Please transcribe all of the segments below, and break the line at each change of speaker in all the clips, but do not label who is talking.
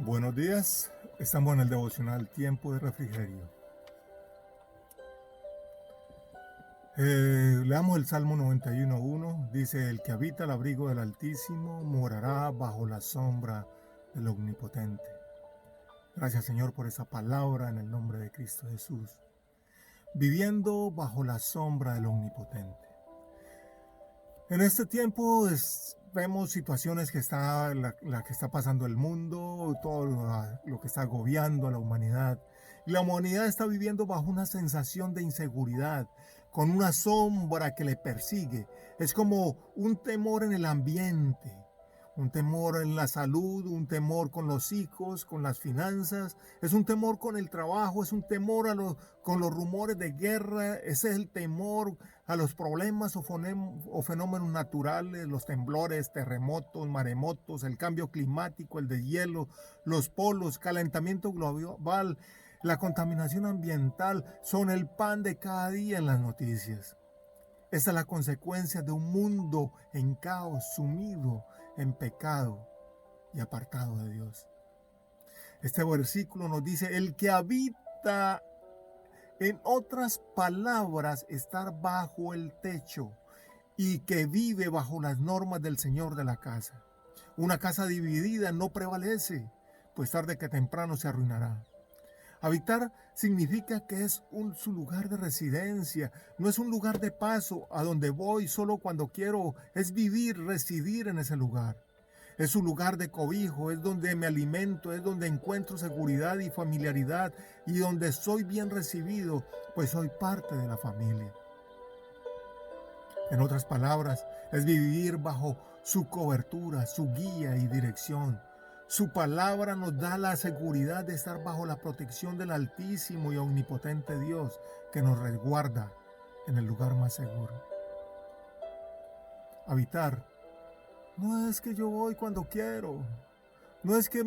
Buenos días, estamos en el devocional Tiempo de Refrigerio. Leamos el Salmo 91:1, dice: El que habita el abrigo del Altísimo morará bajo la sombra del Omnipotente. Gracias, Señor, por esa palabra en el nombre de Cristo Jesús. Viviendo bajo la sombra del Omnipotente. En este tiempo vemos situaciones que la que está pasando el mundo, todo lo que está agobiando a la humanidad. Y la humanidad está viviendo bajo una sensación de inseguridad, con una sombra que le persigue. Es como un temor en el ambiente, un temor en la salud, un temor con los hijos, con las finanzas, es un temor con el trabajo, es un temor con los rumores de guerra, ese es el temor a los problemas o fenómenos naturales, los temblores, terremotos, maremotos, el cambio climático, el deshielo, los polos, calentamiento global, la contaminación ambiental son el pan de cada día en las noticias. Esa es la consecuencia de un mundo en caos, sumido en pecado y apartado de Dios. Este versículo nos dice: el que habita, en otras palabras, estar bajo el techo y que vive bajo las normas del Señor de la casa. Una casa dividida no prevalece, pues tarde que temprano se arruinará. Habitar significa que es su lugar de residencia, no es un lugar de paso a donde voy solo cuando quiero, es vivir, residir en ese lugar. Es un lugar de cobijo, es donde me alimento, es donde encuentro seguridad y familiaridad y donde soy bien recibido, pues soy parte de la familia. En otras palabras, es vivir bajo su cobertura, su guía y dirección. Su palabra nos da la seguridad de estar bajo la protección del Altísimo y Omnipotente Dios, que nos resguarda en el lugar más seguro. Habitar no es que yo voy cuando quiero, no es que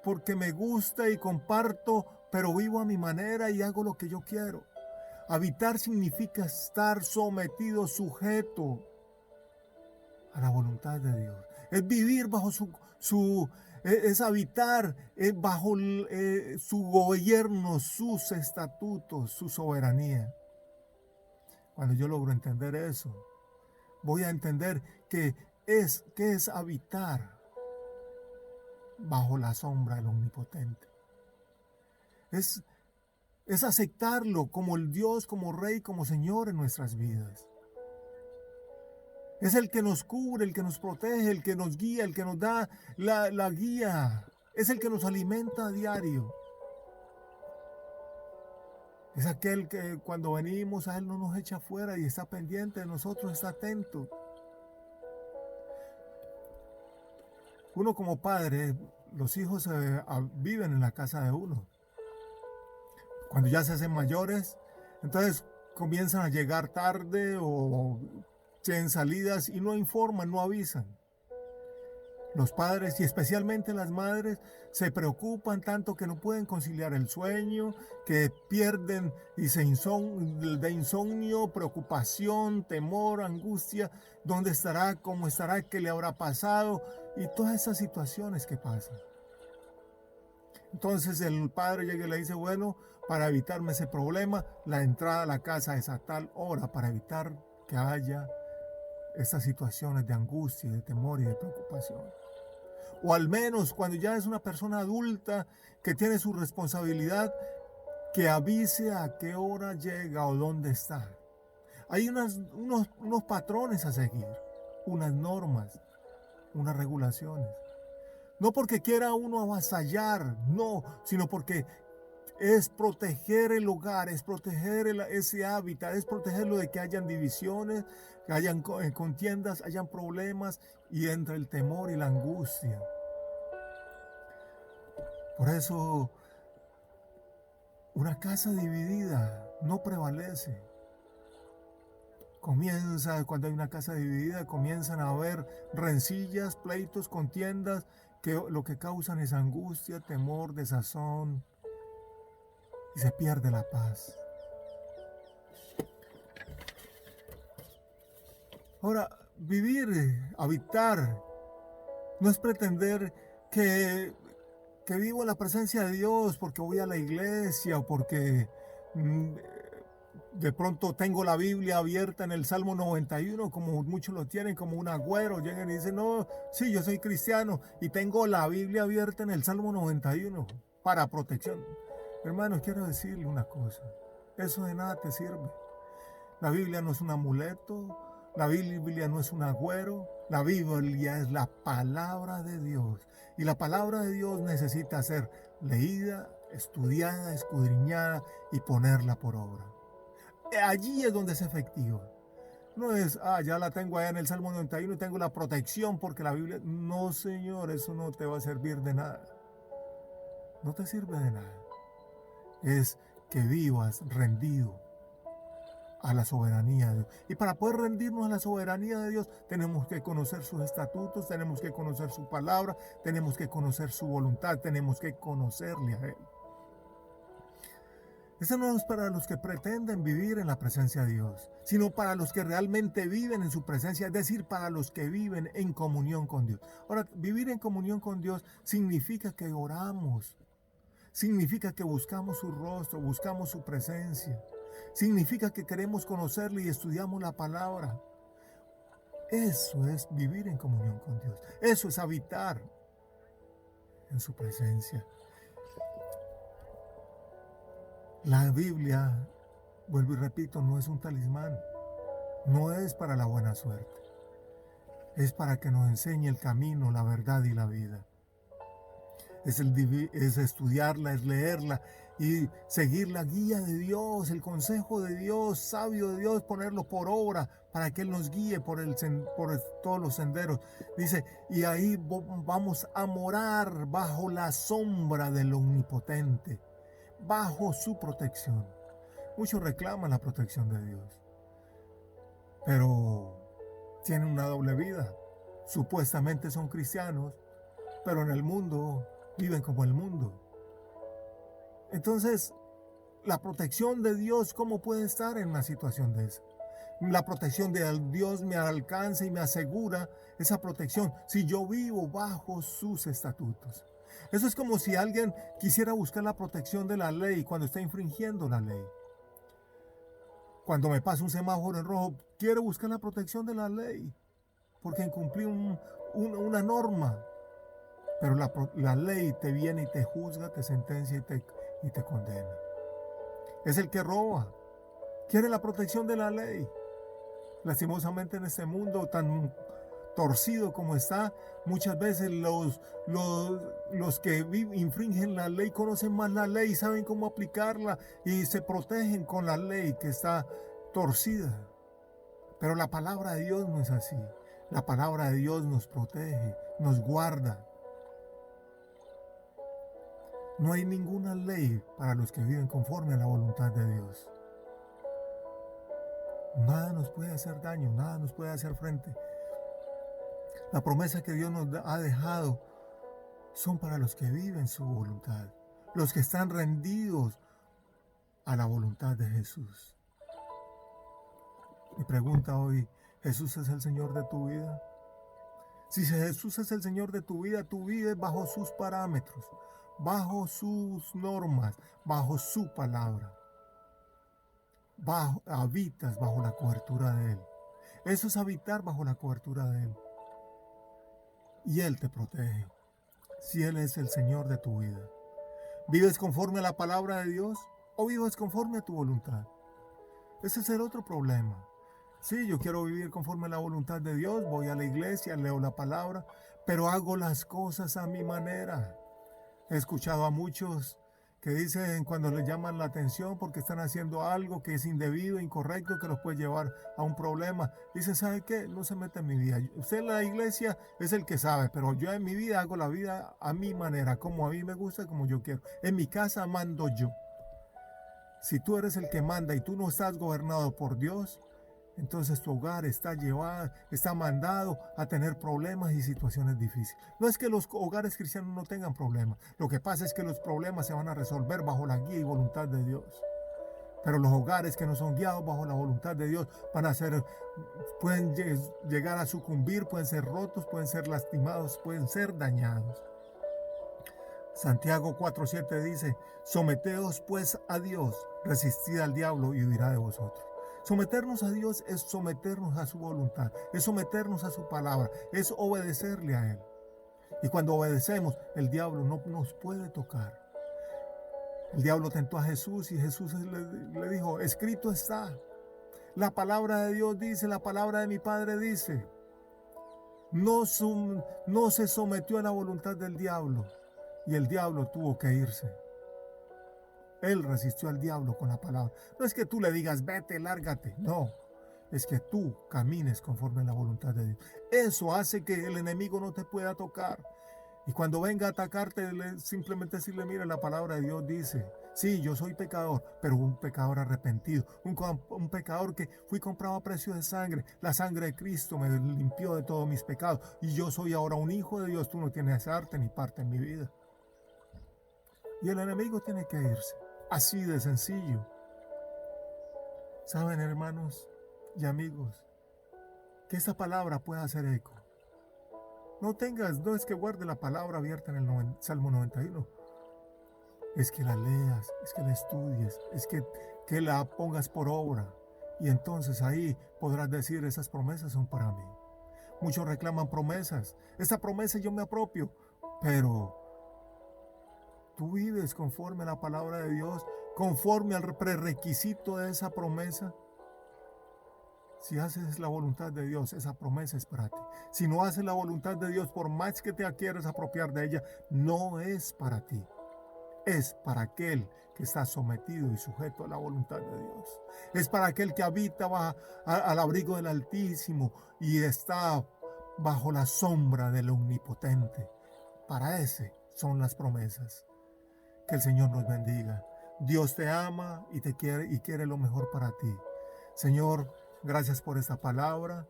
porque me gusta y comparto, pero vivo a mi manera y hago lo que yo quiero. Habitar significa estar sometido, sujeto a la voluntad de Dios. Es vivir bajo es habitar bajo su gobierno, sus estatutos, su soberanía. Cuando yo logro entender eso, voy a entender que es habitar bajo la sombra del Omnipotente. Es, es aceptarlo como el Dios, como Rey, como Señor en nuestras vidas. Es el que nos cubre, el que nos protege, el que nos guía, el que nos da la guía. Es el que nos alimenta a diario. Es aquel que cuando venimos a Él no nos echa fuera y está pendiente de nosotros, está atento. Uno como padre, los hijos viven en la casa de uno. Cuando ya se hacen mayores, entonces comienzan a llegar tarde o tienen salidas y no informan, no avisan. Los padres y especialmente las madres se preocupan tanto que no pueden conciliar el sueño, que pierden de insomnio, preocupación, temor, angustia, dónde estará, cómo estará, qué le habrá pasado y todas esas situaciones que pasan. Entonces el padre llega y le dice: bueno, para evitarme ese problema, la entrada a la casa es a tal hora para evitar que haya estas situaciones de angustia, de temor y de preocupación. O al menos cuando ya es una persona adulta que tiene su responsabilidad, que avise a qué hora llega o dónde está. Hay unos patrones a seguir, unas normas, unas regulaciones. No porque quiera uno avasallar, no, sino porque es proteger el hogar, es proteger ese hábitat, es protegerlo de que hayan divisiones, que hayan contiendas, hayan problemas y entre el temor y la angustia. Por eso, una casa dividida no prevalece. Cuando hay una casa dividida, comienzan a haber rencillas, pleitos, contiendas, que lo que causan es angustia, temor, desazón, y se pierde la paz. Ahora, vivir, habitar, no es pretender que que vivo en la presencia de Dios porque voy a la iglesia o porque mm, de pronto tengo la Biblia abierta en el Salmo 91, como muchos lo tienen, como un agüero, llegan y dicen, no, sí, yo soy cristiano y tengo la Biblia abierta en el Salmo 91 para protección. Hermanos, quiero decirle una cosa, eso de nada te sirve. La Biblia no es un amuleto, la Biblia no es un agüero, la Biblia es la palabra de Dios. Y la palabra de Dios necesita ser leída, estudiada, escudriñada y ponerla por obra. Allí es donde es efectiva. No es, ya la tengo allá en el Salmo 91 y tengo la protección porque la Biblia... No, Señor, eso no te va a servir de nada. No te sirve de nada. Es que vivas rendido a la soberanía de Dios. Y para poder rendirnos a la soberanía de Dios, tenemos que conocer sus estatutos, tenemos que conocer su palabra, tenemos que conocer su voluntad, tenemos que conocerle a Él. Eso no es para los que pretenden vivir en la presencia de Dios, sino para los que realmente viven en su presencia, es decir, para los que viven en comunión con Dios. Ahora, vivir en comunión con Dios significa que oramos, significa que buscamos su rostro, buscamos su presencia, significa que queremos conocerle y estudiamos la palabra. Eso es vivir en comunión con Dios, eso es habitar en su presencia. La Biblia, vuelvo y repito, no es un talismán, no es para la buena suerte, es para que nos enseñe el camino, la verdad y la vida. Es estudiarla, es leerla y seguir la guía de Dios, el consejo de Dios, sabio de Dios, ponerlo por obra para que Él nos guíe por todos los senderos. Dice, y ahí vamos a morar bajo la sombra del Omnipotente, bajo su protección. Muchos reclaman la protección de Dios, pero tienen una doble vida. Supuestamente son cristianos, pero en el mundo viven como el mundo. Entonces, la protección de Dios, ¿cómo puede estar en una situación de esa? La protección de Dios me alcanza y me asegura esa protección si yo vivo bajo sus estatutos. Eso es como si alguien quisiera buscar la protección de la ley cuando está infringiendo la ley. Cuando me pasa un semáforo en rojo, quiero buscar la protección de la ley porque incumplí una norma. Pero la ley te viene y te juzga, te sentencia y te condena. Es el que roba. Quiere la protección de la ley. Lastimosamente en este mundo tan torcido como está, muchas veces los que infringen la ley conocen más la ley, saben cómo aplicarla y se protegen con la ley que está torcida. Pero la palabra de Dios no es así. La palabra de Dios nos protege, nos guarda. No hay ninguna ley para los que viven conforme a la voluntad de Dios. Nada nos puede hacer daño, nada nos puede hacer frente. La promesa que Dios nos ha dejado son para los que viven su voluntad, los que están rendidos a la voluntad de Jesús. Mi pregunta hoy, ¿Jesús es el Señor de tu vida? Si Jesús es el Señor de tu vida, tú vives bajo sus parámetros, bajo sus normas, bajo su palabra. Habitas bajo la cobertura de Él. Eso es habitar bajo la cobertura de Él. Y Él te protege. Si Él es el Señor de tu vida. ¿Vives conforme a la palabra de Dios o vives conforme a tu voluntad? Ese es el otro problema. Sí, yo quiero vivir conforme a la voluntad de Dios, voy a la iglesia, leo la palabra, pero hago las cosas a mi manera. He escuchado a muchos que dicen cuando les llaman la atención porque están haciendo algo que es indebido, incorrecto, que los puede llevar a un problema. Dicen, ¿sabe qué? No se mete en mi vida. Usted en la iglesia es el que sabe, pero yo en mi vida hago la vida a mi manera, como a mí me gusta, como yo quiero. En mi casa mando yo. Si tú eres el que manda y tú no estás gobernado por Dios, entonces tu hogar está mandado a tener problemas y situaciones difíciles. No es que los hogares cristianos no tengan problemas. Lo que pasa es que los problemas se van a resolver bajo la guía y voluntad de Dios. Pero los hogares que no son guiados bajo la voluntad de Dios pueden llegar a sucumbir, pueden ser rotos, pueden ser lastimados, pueden ser dañados. Santiago 4:7 dice, someteos pues a Dios, resistid al diablo y huirá de vosotros. Someternos a Dios es someternos a su voluntad, es someternos a su palabra, es obedecerle a Él. Y cuando obedecemos, el diablo no nos puede tocar. El diablo tentó a Jesús y Jesús le dijo, escrito está. La palabra de Dios dice, la palabra de mi Padre dice. No se sometió a la voluntad del diablo y el diablo tuvo que irse. Él resistió al diablo con la palabra. No es que tú le digas, vete, lárgate. No, es que tú camines conforme a la voluntad de Dios. Eso hace que el enemigo no te pueda tocar. Y cuando venga a atacarte, simplemente decirle, mira, la palabra de Dios dice, sí, yo soy pecador, pero un pecador arrepentido, un pecador que fui comprado a precio de sangre. La sangre de Cristo me limpió de todos mis pecados y yo soy ahora un hijo de Dios. Tú no tienes arte ni parte en mi vida. Y el enemigo tiene que irse. Así de sencillo. Saben, hermanos y amigos, que esta palabra pueda hacer eco. No es que guarde la palabra abierta en el Salmo 91. Es que la leas, es que la estudies, es que la pongas por obra. Y entonces ahí podrás decir, esas promesas son para mí. Muchos reclaman promesas. Esa promesa yo me apropio. Pero tú vives conforme a la palabra de Dios, conforme al prerequisito de esa promesa. Si haces la voluntad de Dios, esa promesa es para ti. Si no haces la voluntad de Dios, por más que te quieras apropiar de ella, no es para ti. Es para aquel que está sometido y sujeto a la voluntad de Dios. Es para aquel que habita al abrigo del Altísimo y está bajo la sombra del Omnipotente. Para ese son las promesas. Que el Señor nos bendiga. Dios te ama y te quiere y quiere lo mejor para ti. Señor, gracias por esta palabra.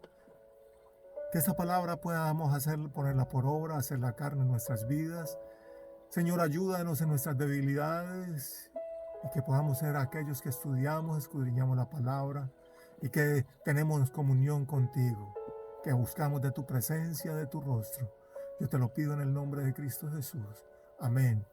Que esta palabra podamos ponerla por obra, hacerla carne en nuestras vidas. Señor, ayúdanos en nuestras debilidades y que podamos ser aquellos que estudiamos, escudriñamos la palabra y que tenemos comunión contigo, que buscamos de tu presencia, de tu rostro. Yo te lo pido en el nombre de Cristo Jesús. Amén